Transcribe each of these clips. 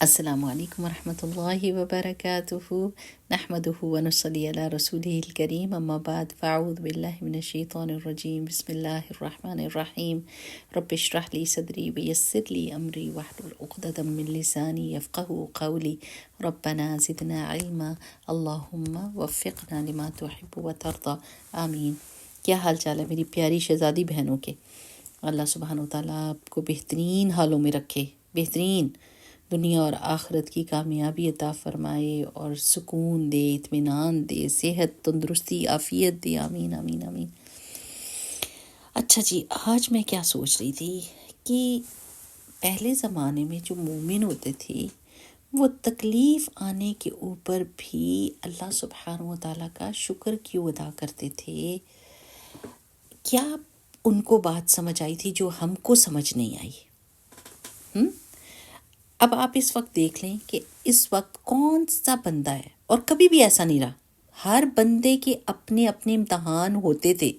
السلام علیکم ورحمۃ اللہ وبرکاتہ نحمده ونصلی علی رسوله الکریم اما بعد فاعوذ باللہ من الشیطان الرجیم بسم اللہ الرحمن الرحیم رب اشرح لی صدری ویسر لی امری واحلل عقدۃ من لسانی یفقهوا قولی ربنا زدنا علما اللہم وفقنا لما تحب وترضى آمین۔ کیا حال چال ہے میری پیاری شہزادی بہنوں کے؟ اللہ سبحانہ وتعالیٰ آپ کو بہترین حالوں میں رکھے، بہترین دنیا اور آخرت کی کامیابی عطا فرمائے اور سکون دے، اطمینان دے، صحت، تندرستی، عافیت دے، آمین آمین آمین۔ اچھا جی، آج میں کیا سوچ رہی تھی کہ پہلے زمانے میں جو مومن ہوتے تھے وہ تکلیف آنے کے اوپر بھی اللہ سبحانہ و تعالیٰ کا شکر کیوں ادا کرتے تھے؟ کیا ان کو بات سمجھ آئی تھی جو ہم کو سمجھ نہیں آئی؟ اب آپ اس وقت دیکھ لیں کہ اس وقت کون سا بندہ ہے، اور کبھی بھی ایسا نہیں رہا، ہر بندے کے اپنے اپنے امتحان ہوتے تھے۔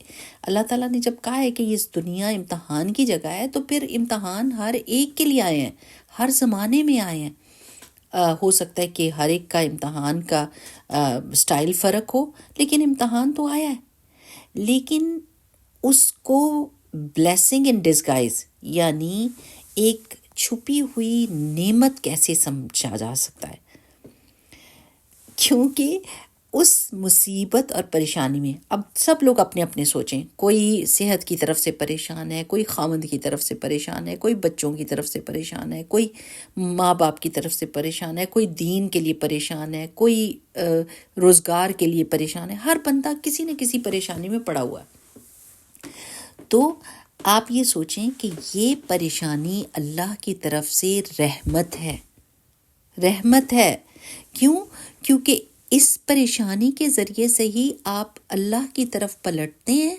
اللہ تعالیٰ نے جب کہا ہے کہ اس دنیا امتحان کی جگہ ہے، تو پھر امتحان ہر ایک کے لیے آئے ہیں، ہر زمانے میں آئے ہیں۔ ہو سکتا ہے کہ ہر ایک کا امتحان کا سٹائل فرق ہو، لیکن امتحان تو آیا ہے۔ لیکن اس کو بلیسنگ ان ڈسگائز، یعنی ایک چھپی ہوئی نعمت کیسے سمجھا جا سکتا ہے؟ کیونکہ اس مصیبت اور پریشانی میں اب سب لوگ اپنے اپنے سوچیں، کوئی صحت کی طرف سے پریشان ہے، کوئی خاوند کی طرف سے پریشان ہے، کوئی بچوں کی طرف سے پریشان ہے، کوئی ماں باپ کی طرف سے پریشان ہے، کوئی دین کے لیے پریشان ہے، کوئی روزگار کے لیے پریشان ہے۔ ہر بندہ کسی نہ کسی پریشانی میں پڑا ہوا ہے۔ تو آپ یہ سوچیں کہ یہ پریشانی اللہ کی طرف سے رحمت ہے، رحمت ہے۔ کیوں؟ کیونکہ اس پریشانی کے ذریعے سے ہی آپ اللہ کی طرف پلٹتے ہیں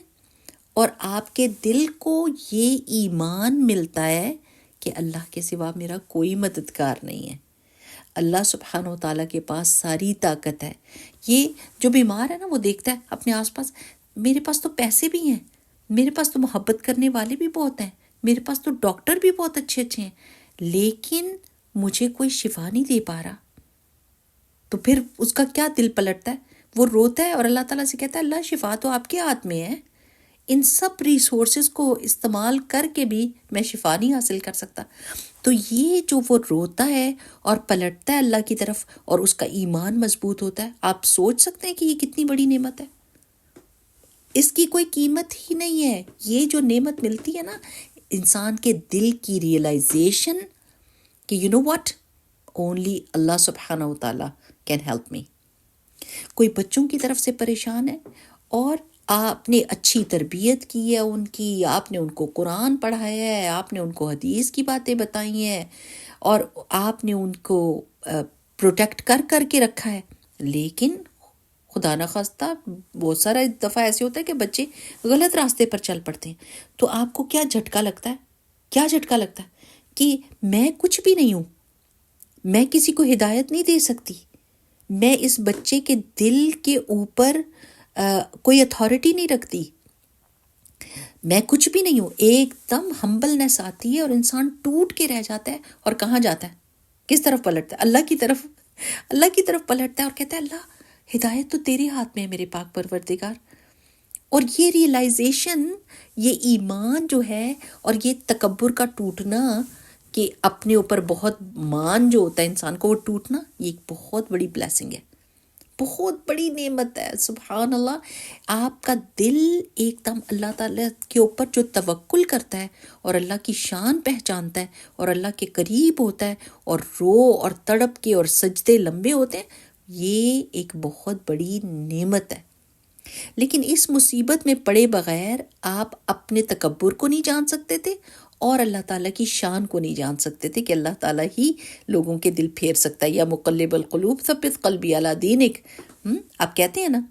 اور آپ کے دل کو یہ ایمان ملتا ہے کہ اللہ کے سوا میرا کوئی مددگار نہیں ہے، اللہ سبحانہ و تعالیٰ کے پاس ساری طاقت ہے۔ یہ جو بیمار ہے نا، وہ دیکھتا ہے اپنے آس پاس، میرے پاس تو پیسے بھی ہیں، میرے پاس تو محبت کرنے والے بھی بہت ہیں، میرے پاس تو ڈاکٹر بھی بہت اچھے اچھے ہیں، لیکن مجھے کوئی شفا نہیں دے پا رہا۔ تو پھر اس کا کیا دل پلٹتا ہے؟ وہ روتا ہے اور اللہ تعالیٰ سے کہتا ہے اللہ شفا تو آپ کے ہاتھ میں ہے، ان سب ریسورسز کو استعمال کر کے بھی میں شفا نہیں حاصل کر سکتا۔ تو یہ جو وہ روتا ہے اور پلٹتا ہے اللہ کی طرف اور اس کا ایمان مضبوط ہوتا ہے، آپ سوچ سکتے ہیں کہ یہ کتنی بڑی نعمت ہے، اس کی کوئی قیمت ہی نہیں ہے۔ یہ جو نعمت ملتی ہے نا، انسان کے دل کی ریئلائزیشن کہ یو نو واٹ، اونلی اللہ سبحانہ و تعالیٰ کین ہیلپ می۔ کوئی بچوں کی طرف سے پریشان ہے اور آپ نے اچھی تربیت کی ہے ان کی، آپ نے ان کو قرآن پڑھایا ہے، آپ نے ان کو حدیث کی باتیں بتائی ہیں اور آپ نے ان کو پروٹیکٹ کر کر کے رکھا ہے، لیکن خدا نخواستہ بہت سارا دفعہ ایسے ہوتا ہے کہ بچے غلط راستے پر چل پڑتے ہیں، تو آپ کو کیا جھٹکا لگتا ہے؟ کیا جھٹکا لگتا ہے کہ میں کچھ بھی نہیں ہوں، میں کسی کو ہدایت نہیں دے سکتی، میں اس بچے کے دل کے اوپر کوئی اتھارٹی نہیں رکھتی، میں کچھ بھی نہیں ہوں۔ ایک دم ہمبلنس آتی ہے اور انسان ٹوٹ کے رہ جاتا ہے، اور کہاں جاتا ہے؟ کس طرف پلٹتا ہے؟ اللہ کی طرف، اللہ کی طرف پلٹتا ہے اور کہتا ہے اللہ ہدایت تو تیرے ہاتھ میں ہے میرے پاک پروردگار۔ اور یہ ریئلائزیشن، یہ ایمان جو ہے اور یہ تکبر کا ٹوٹنا کہ اپنے اوپر بہت مان جو ہوتا ہے انسان کو، وہ ٹوٹنا، یہ ایک بہت بڑی بلیسنگ ہے، بہت بڑی نعمت ہے۔ سبحان اللہ، آپ کا دل ایک دم اللہ تعالیٰ کے اوپر جو توکل کرتا ہے اور اللہ کی شان پہچانتا ہے اور اللہ کے قریب ہوتا ہے اور رو اور تڑپ کے اور سجدے لمبے ہوتے ہیں، یہ ایک بہت بڑی نعمت ہے۔ لیکن اس مصیبت میں پڑے بغیر آپ اپنے تکبر کو نہیں جان سکتے تھے اور اللہ تعالیٰ کی شان کو نہیں جان سکتے تھے کہ اللہ تعالیٰ ہی لوگوں کے دل پھیر سکتا ہے۔ یا مقلب القلوب ثبت قلبی علی دینک، آپ کہتے ہیں نا،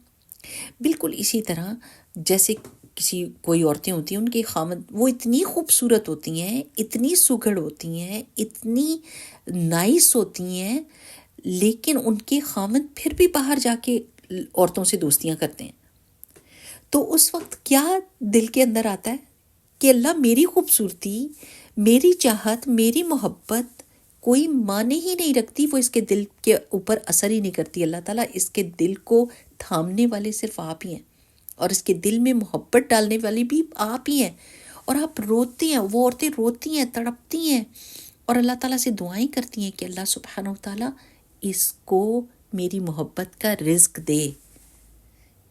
بالکل اسی طرح جیسے کوئی عورتیں ہوتی ہیں، ان کے خامد وہ اتنی خوبصورت ہوتی ہیں، اتنی سگڑ ہوتی ہیں، اتنی نائس ہوتی ہیں، لیکن ان کے خامد پھر بھی باہر جا کے عورتوں سے دوستیاں کرتے ہیں۔ تو اس وقت کیا دل کے اندر آتا ہے کہ اللہ میری خوبصورتی، میری چاہت، میری محبت کوئی معنی ہی نہیں رکھتی، وہ اس کے دل کے اوپر اثر ہی نہیں کرتی۔ اللہ تعالیٰ اس کے دل کو تھامنے والے صرف آپ ہی ہیں، اور اس کے دل میں محبت ڈالنے والی بھی آپ ہی ہیں۔ اور آپ روتی ہیں، وہ عورتیں روتی ہیں، تڑپتی ہیں، اور اللہ تعالیٰ سے دعائیں کرتی ہیں کہ اللہ سبحانہ و تعالیٰ اس کو میری محبت کا رزق دے،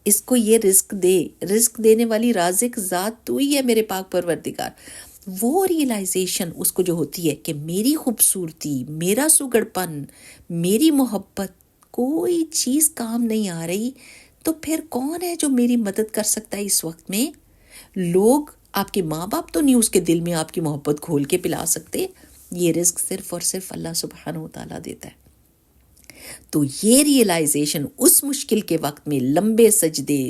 اس کو یہ رزق دے، رزق دینے والی رازق ذات تو ہی ہے میرے پاک پروردگار۔ وہ ریئلائزیشن اس کو جو ہوتی ہے کہ میری خوبصورتی، میرا سگڑ پن، میری محبت، کوئی چیز کام نہیں آ رہی، تو پھر کون ہے جو میری مدد کر سکتا ہے اس وقت میں؟ لوگ، آپ کے ماں باپ تو نہیں اس کے دل میں آپ کی محبت کھول کے پلا سکتے، یہ رزق صرف اور صرف اللہ سبحانہ و تعالیٰ دیتا ہے۔ تو یہ ریئلائزیشن اس مشکل کے وقت میں لمبے سجدے،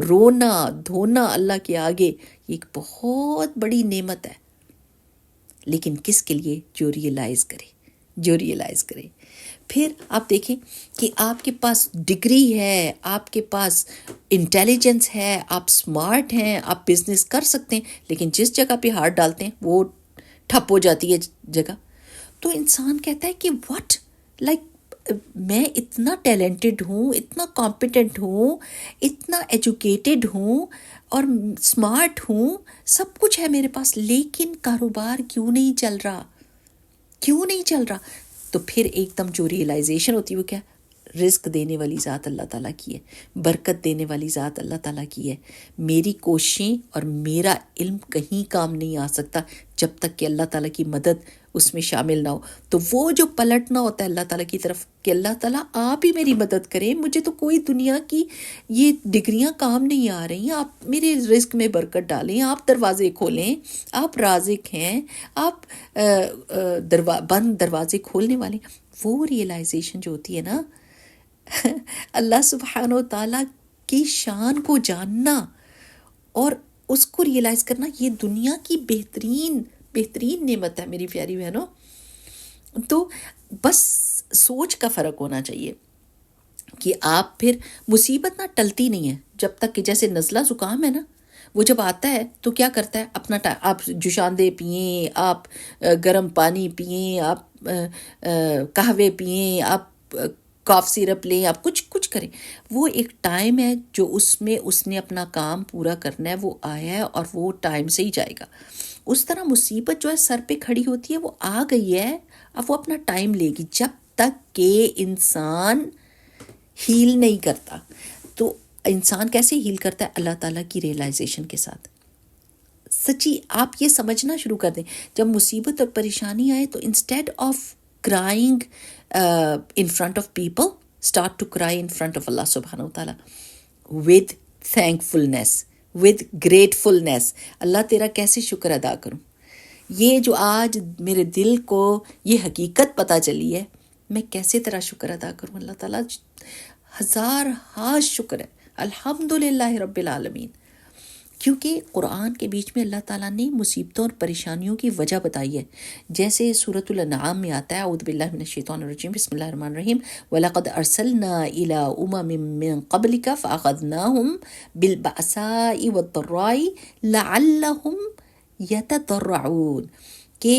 رونا دھونا اللہ کے آگے، یہ ایک بہت بڑی نعمت ہے، لیکن کس کے لیے؟ جو ریئلائز کرے، جو ریئلائز کرے۔ پھر آپ دیکھیں کہ آپ کے پاس ڈگری ہے، آپ کے پاس انٹیلیجنس ہے، آپ سمارٹ ہیں، آپ بزنس کر سکتے ہیں، لیکن جس جگہ پہ ہاتھ ڈالتے ہیں وہ ٹھپ ہو جاتی ہے جگہ، تو انسان کہتا ہے کہ واٹ، لائک میں اتنا ٹیلنٹڈ ہوں، اتنا کمپیٹنٹ ہوں، اتنا ایجوکیٹڈ ہوں اور سمارٹ ہوں، سب کچھ ہے میرے پاس، لیکن کاروبار کیوں نہیں چل رہا؟ کیوں نہیں چل رہا؟ تو پھر ایک دم جو ریئلائزیشن ہوتی ہے وہ کیا؟ رزق دینے والی ذات اللہ تعالیٰ کی ہے، برکت دینے والی ذات اللہ تعالیٰ کی ہے۔ میری کوششیں اور میرا علم کہیں کام نہیں آ سکتا جب تک کہ اللہ تعالیٰ کی مدد اس میں شامل نہ ہو۔ تو وہ جو پلٹنا ہوتا ہے اللہ تعالیٰ کی طرف کہ اللہ تعالیٰ آپ ہی میری مدد کریں، مجھے تو کوئی دنیا کی یہ ڈگریاں کام نہیں آ رہی، آپ میرے رزق میں برکت ڈالیں، آپ دروازے کھولیں، آپ رازق ہیں، آپ بند دروازے کھولنے والے۔ وہ ریئلائزیشن جو ہوتی ہے نا، اللہ سبحانہ و تعالیٰ کی شان کو جاننا اور اس کو ریئلائز کرنا، یہ دنیا کی بہترین نعمت ہے میری پیاری بہنوں۔ تو بس سوچ کا فرق ہونا چاہیے کہ آپ پھر مصیبت نہ ٹلتی نہیں ہے جب تک کہ جیسے نزلہ زکام ہے نا، وہ جب آتا ہے تو کیا کرتا ہے، اپنا آپ جوشاندے پئیں، آپ گرم پانی پئیں، آپ قہوے پئیں، آپ کاف سیرپ لیں، آپ کچھ کریں، وہ ایک ٹائم ہے جو اس میں اس نے اپنا کام پورا کرنا ہے، وہ آیا ہے اور وہ ٹائم سے ہی جائے گا۔ اس طرح مصیبت جو ہے سر پہ کھڑی ہوتی ہے، وہ آ گئی ہے، اب وہ اپنا ٹائم لے گی جب تک کہ انسان ہیل نہیں کرتا۔ تو انسان کیسے ہیل کرتا ہے؟ اللہ تعالیٰ کی ریئلائزیشن کے ساتھ۔ سچی آپ یہ سمجھنا شروع کر دیں، جب مصیبت اور پریشانی آئے تو instead of crying in front of people, start to cry in front of Allah سبحانہ و تعالیٰ with thankfulness, with gratefulness. Allah تیرا کیسے شکر ادا کروں؟ یہ جو آج میرے دل کو یہ حقیقت پتہ چلی ہے، میں کیسے تیرا شکر ادا کروں؟ اللہ تعالیٰ ہزار ہاں شکر ہے، الحمدللہ رب العالمین۔ کیونکہ قرآن کے بیچ میں اللہ تعالیٰ نے مصیبتوں اور پریشانیوں کی وجہ بتائی ہے، جیسے سورۃ الانعام میں آتا ہے، اعوذ باللہ من الشیطان الرجیم، بسم اللہ الرحمن الرحیم، وَلَقَدْ أَرْسَلْنَا إِلَىٰ أُمَمٍ مِّن قَبْلِكَ فَأَخَذْنَاهُمْ بِالْبَأْسَاءِ وَالضَّرَّاءِ لَعَلَّهُمْ يَتَضَرَّعُونَ، کہ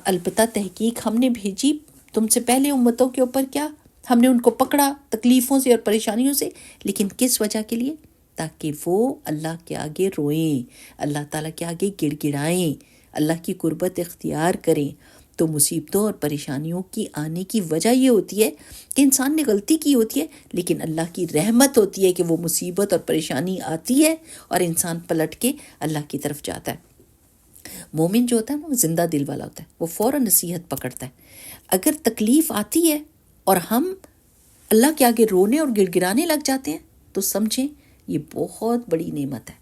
البتہ تحقیق ہم نے بھیجی تم سے پہلے امتوں کے اوپر، کیا ہم نے ان کو پکڑا تکلیفوں سے اور پریشانیوں سے، لیکن کس وجہ کے لیے؟ تاکہ وہ اللہ کے آگے روئیں، اللہ تعالیٰ کے آگے گڑ گڑائیں، اللہ کی قربت اختیار کریں۔ تو مصیبتوں اور پریشانیوں کی آنے کی وجہ یہ ہوتی ہے کہ انسان نے غلطی کی ہوتی ہے، لیکن اللہ کی رحمت ہوتی ہے کہ وہ مصیبت اور پریشانی آتی ہے اور انسان پلٹ کے اللہ کی طرف جاتا ہے۔ مومن جو ہوتا ہے وہ زندہ دل والا ہوتا ہے، وہ فوراً نصیحت پکڑتا ہے۔ اگر تکلیف آتی ہے اور ہم اللہ کے آگے رونے اور گڑ گڑانے لگ جاتے ہیں تو سمجھیں یہ بہت بڑی نعمت ہے۔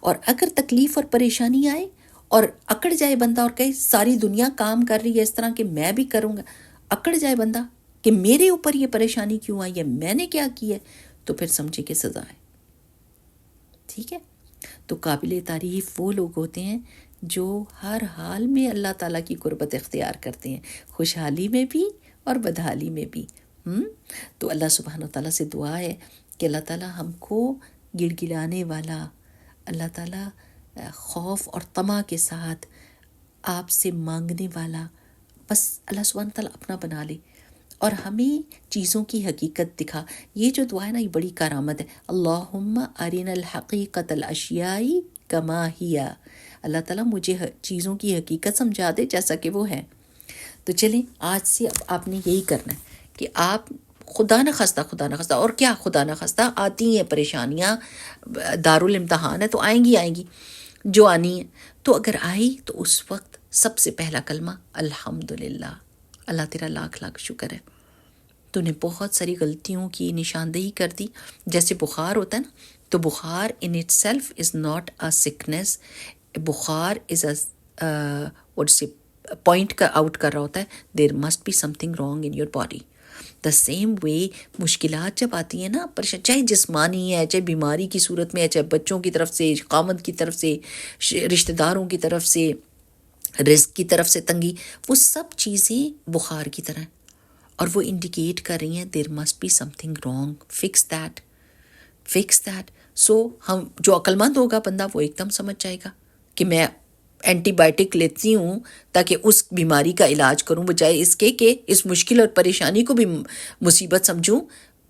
اور اگر تکلیف اور پریشانی آئے اور اکڑ جائے بندہ اور کہے ساری دنیا کام کر رہی ہے اس طرح کہ میں بھی کروں گا، اکڑ جائے بندہ کہ میرے اوپر یہ پریشانی کیوں آئی ہے، میں نے کیا کی ہے، تو پھر سمجھے کہ سزا ہے۔ ٹھیک ہے؟ تو قابل تعریف وہ لوگ ہوتے ہیں جو ہر حال میں اللہ تعالیٰ کی قربت اختیار کرتے ہیں، خوشحالی میں بھی اور بدحالی میں بھی۔ تو اللہ سبحانہ تعالیٰ سے دعا ہے کہ اللہ تعالیٰ ہم کو گڑ گڑانے والا، اللہ تعالیٰ خوف اور طمع کے ساتھ آپ سے مانگنے والا بس اللہ سبحانہ تعالیٰ اپنا بنا لے اور ہمیں چیزوں کی حقیقت دکھا. یہ جو دعا ہے نا یہ بڑی کارآمد ہے. اللہم ارنا الحقیقت الاشیاء کما ہی. اللہ تعالیٰ مجھے چیزوں کی حقیقت سمجھا دے جیسا کہ وہ ہے. تو چلیں آج سے اب آپ نے یہی کرنا ہے کہ آپ خدا نہ خواستہ اور کیا خدا نہ خواستہ آتی ہیں پریشانیاں، دارالامتحان ہے تو آئیں گی جو آنی ہے. تو اگر آئی تو اس وقت سب سے پہلا کلمہ الحمدللہ، اللہ تیرا لاکھ لاکھ شکر ہے، تو نے بہت ساری غلطیوں کی نشاندہی کر دی. جیسے بخار ہوتا ہے نا، تو بخار in itself is not a sickness, بخار از اے واٹ سے پوائنٹ کا آؤٹ کر رہا ہوتا ہے there must be something wrong in your body. The same way مشکلات جب آتی ہیں نا، چاہے جسمانی ہے، چاہے بیماری کی صورت میں ہے، چاہے بچوں کی طرف سے، خامد کی طرف سے، رشتہ داروں کی طرف سے، رزق کی طرف سے تنگی، وہ سب چیزیں بخار کی طرح ہیں اور وہ انڈیکیٹ کر رہی ہیں there must be something wrong, fix that. So ہم جو عقلمند ہوگا بندہ وہ ایک دم سمجھ جائے گا کہ میں اینٹی بائیوٹک لیتی ہوں تاکہ اس بیماری کا علاج کروں، بجائے اس کے کہ اس مشکل اور پریشانی کو بھی مصیبت سمجھوں.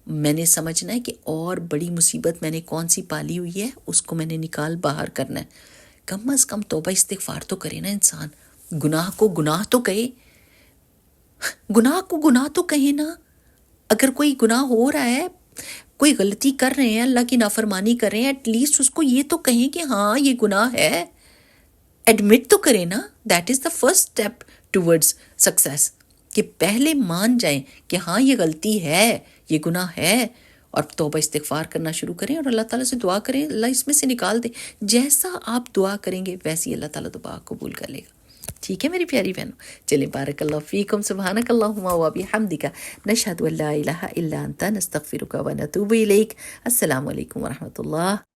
میں نے سمجھنا ہے کہ اور بڑی مصیبت میں نے کون سی پالی ہوئی ہے، اس کو میں نے نکال باہر کرنا ہے. کم از کم توبہ استغفار تو کرے نا انسان، گناہ کو گناہ تو کہے نا. اگر کوئی گناہ ہو رہا ہے، کوئی غلطی کر رہے ہیں، اللہ کی نافرمانی کر رہے ہیں، ایٹ لیسٹ اس کو یہ تو کہیں کہ ہاں یہ گناہ ہے، ایڈمٹ تو کریں نا. That is the first step towards success, کہ پہلے مان جائیں کہ ہاں یہ غلطی ہے، یہ گناہ ہے، اور توبہ استغفار کرنا شروع کریں اور اللہ تعالیٰ سے دعا کریں اللہ اس میں سے نکال دے. جیسا آپ دعا کریں گے ویسے ہی اللہ تعالیٰ دعا قبول کر لے گا. ٹھیک ہے میری پیاری بہنوں، چلیں بارک اللہ فیکم، سبحانک اللہم و بحمدک، نشہد ان لا الہ الا انت، نستغفرک و نتوب الیک. السلام علیکم ورحمۃ اللہ.